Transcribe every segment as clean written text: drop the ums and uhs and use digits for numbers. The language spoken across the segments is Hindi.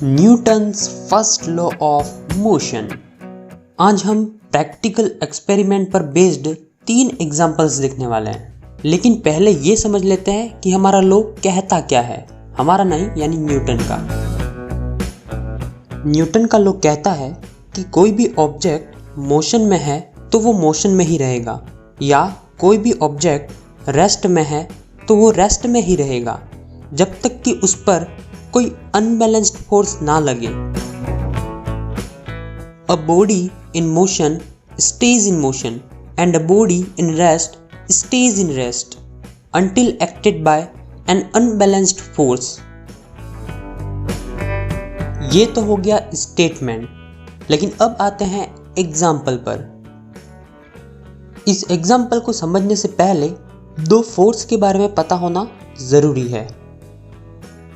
Newton's first law of motion. आज हम प्रैक्टिकल एक्सपेरिमेंट पर बेस्ड 3 एग्जांपल्स देखने वाले हैं, लेकिन पहले ये समझ लेते हैं कि हमारा लॉ कहता क्या है। हमारा नहीं, यानी न्यूटन का। न्यूटन का लॉ कहता है कि कोई भी ऑब्जेक्ट मोशन में है तो वो मोशन में ही रहेगा, या कोई भी ऑब्जेक्ट रेस्ट में है तो वो रेस्ट में ही रहेगा जब तक कि उस पर कोई अनबैलेंस्ड फोर्स ना लगे। A body in motion stays in motion and a body in rest stays in rest until acted by an unbalanced force। ये तो हो गया स्टेटमेंट, लेकिन अब आते हैं एग्जाम्पल पर। इस एग्जाम्पल को समझने से पहले 2 फोर्स के बारे में पता होना ज़रूरी है।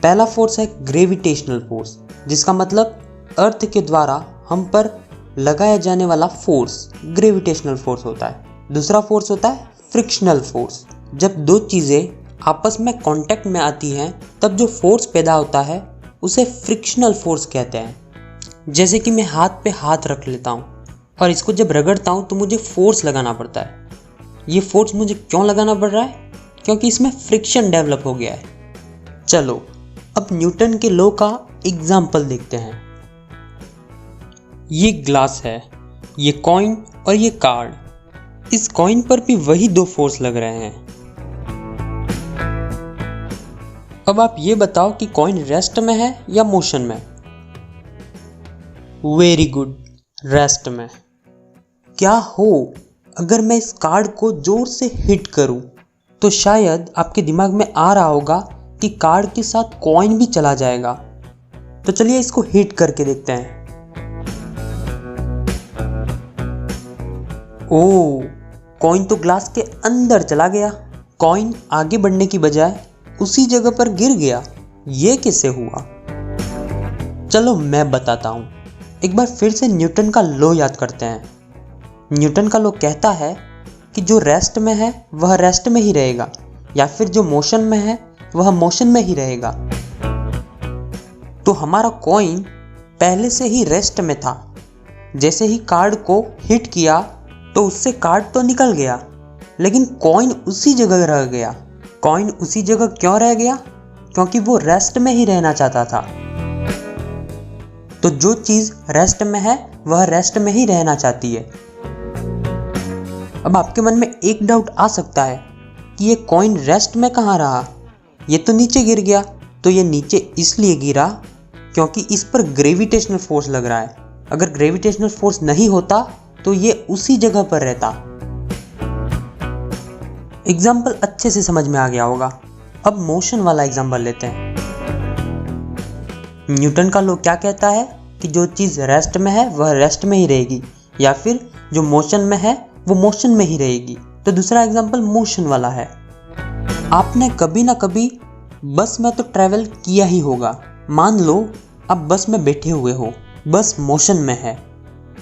पहला फोर्स है ग्रेविटेशनल फोर्स, जिसका मतलब अर्थ के द्वारा हम पर लगाया जाने वाला फोर्स ग्रेविटेशनल फोर्स होता है। दूसरा फोर्स होता है फ्रिक्शनल फोर्स। जब 2 चीज़ें आपस में कांटेक्ट में आती हैं तब जो फोर्स पैदा होता है उसे फ्रिक्शनल फोर्स कहते हैं। जैसे कि मैं हाथ पे हाथ रख लेता हूँ और इसको जब रगड़ता हूँ तो मुझे फोर्स लगाना पड़ता है। ये फोर्स मुझे क्यों लगाना पड़ रहा है? क्योंकि इसमें फ्रिक्शन डेवलप हो गया है। चलो अब न्यूटन के लॉ का एग्जाम्पल देखते हैं। ये ग्लास है, ये कॉइन और ये कार्ड। इस कॉइन पर भी वही 2 फोर्स लग रहे हैं। अब आप ये बताओ कि कॉइन रेस्ट में है या मोशन में? वेरी गुड, रेस्ट में। क्या हो अगर मैं इस कार्ड को जोर से हिट करूं? तो शायद आपके दिमाग में आ रहा होगा कि कार्ड के साथ कॉइन भी चला जाएगा। तो चलिए इसको हिट करके देखते हैं। ओह, कॉइन तो ग्लास के अंदर चला गया। कॉइन आगे बढ़ने की बजाय उसी जगह पर गिर गया। ये कैसे हुआ? चलो मैं बताता हूँ। एक बार फिर से न्यूटन का लॉ याद करते हैं। न्यूटन का लॉ कहता है कि जो रेस्ट में है वह रेस्ट में ही रहेगा, या फिर जो मोशन में है वह मोशन में ही रहेगा। तो हमारा कॉइन पहले से ही रेस्ट में था। जैसे ही कार्ड को हिट किया तो उससे कार्ड तो निकल गया, लेकिन कॉइन उसी जगह रह गया। कॉइन उसी जगह क्यों रह गया? क्योंकि वो रेस्ट में ही रहना चाहता था। तो जो चीज़ रेस्ट में है वह रेस्ट में ही रहना चाहती है। अब आपके मन में एक डाउट आ सकता है कि ये कॉइन रेस्ट में कहाँ रहा? ये तो नीचे गिर गया। तो ये नीचे इसलिए गिरा क्योंकि इस पर ग्रेविटेशनल फोर्स लग रहा है। अगर ग्रेविटेशनल फोर्स नहीं होता तो ये उसी जगह पर रहता। एग्जाम्पल अच्छे से समझ में आ गया होगा। अब मोशन वाला एग्जाम्पल लेते हैं। न्यूटन का लॉ क्या कहता है कि जो चीज़ रेस्ट में है वह रेस्ट में ही रहेगी, या फिर जो मोशन में है वो मोशन में ही रहेगी। तो दूसरा एग्जाम्पल मोशन वाला है। आपने कभी ना कभी बस में तो ट्रैवल किया ही होगा। मान लो आप बस में बैठे हुए हो, बस मोशन में है,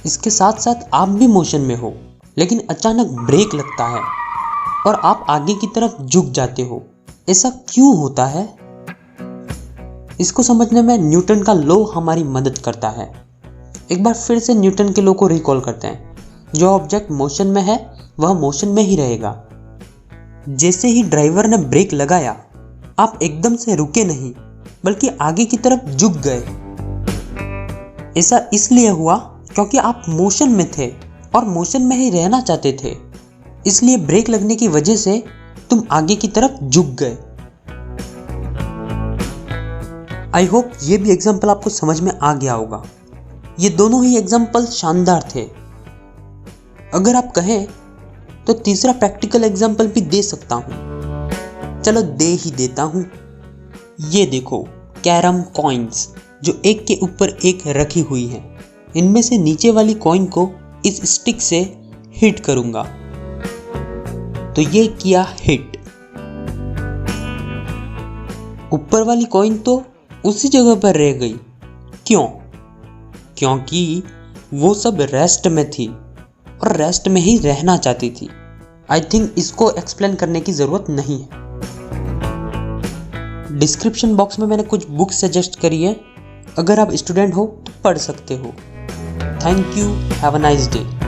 इसके साथ साथ आप भी मोशन में हो, लेकिन अचानक ब्रेक लगता है और आप आगे की तरफ झुक जाते हो। ऐसा क्यों होता है? इसको समझने में न्यूटन का लॉ हमारी मदद करता है। एक बार फिर से न्यूटन के लॉ को रिकॉल करते हैं। जो ऑब्जेक्ट मोशन में है वह मोशन में ही रहेगा। जैसे ही ड्राइवर ने ब्रेक लगाया, आप एकदम से रुके नहीं, बल्कि आगे की तरफ झुक गए। ऐसा इसलिए हुआ क्योंकि आप मोशन में थे और मोशन में ही रहना चाहते थे। इसलिए ब्रेक लगने की वजह से तुम आगे की तरफ झुक गए। आई होप ये भी एग्जाम्पल आपको समझ में आ गया होगा। ये दोनों ही एग्जाम्पल शानदार थे। अगर आप कहें तो तीसरा प्रैक्टिकल एग्जाम्पल भी दे सकता हूँ। चलो दे ही देता हूँ। ये देखो कैरम कॉइन्स जो एक के ऊपर एक रखी हुई हैं। इनमें से नीचे वाली कॉइन को इस स्टिक से हिट करूँगा, तो ये किया हिट। ऊपर वाली कॉइन तो उसी जगह पर रह गई। क्यों? क्योंकि वो सब रेस्ट में थी और रेस्ट में ही रहना चाहती थी। आई थिंक इसको एक्सप्लेन करने की ज़रूरत नहीं है। डिस्क्रिप्शन बॉक्स में मैंने कुछ बुक सजेस्ट करी है, अगर आप स्टूडेंट हो तो पढ़ सकते हो। Thank you, have a nice day.